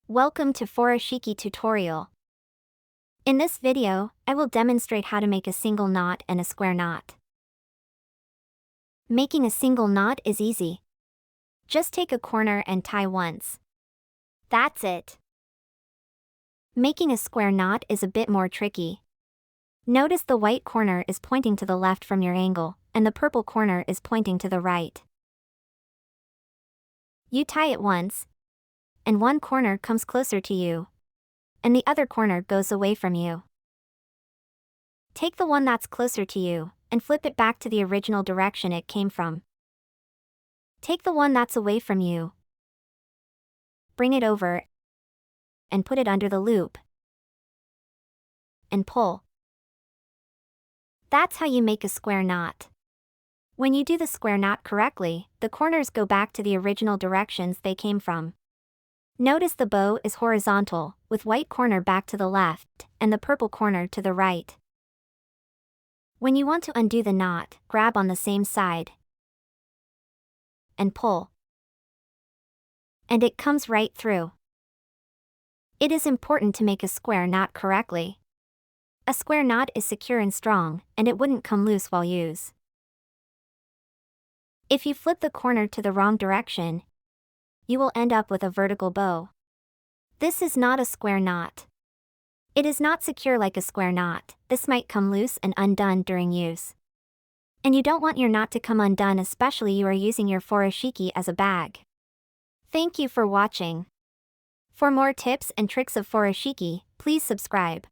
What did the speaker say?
Welcome to Furoshiki tutorial. In this video, I will demonstrate how to make a single knot and a square knot. Making a single knot is easy. Just take a corner and tie once. That's it. Making a square knot is a bit more tricky. Notice the white corner is pointing to the left from your angle, and the purple corner is pointing to the right. You tie it once, and one corner comes closer to you, and the other corner goes away from you. Take the one that's closer to you, and flip it back to the original direction it came from. Take the one that's away from you, bring it over, and put it under the loop, and pull. That's how you make a square knot. When you do the square knot correctly, the corners go back to the original directions they came from. Notice the bow is horizontal, with white corner back to the left, and the purple corner to the right. When you want to undo the knot, grab on the same side, and pull. And it comes right through. It is important to make a square knot correctly. A square knot is secure and strong, and it wouldn't come loose while used. If you flip the corner to the wrong direction, you will end up with a vertical bow. This is not a square knot. It is not secure like a square knot. This might come loose and undone during use. And you don't want your knot to come undone, especially you are using your furoshiki as a bag. Thank you for watching. For more tips and tricks of furoshiki, please subscribe.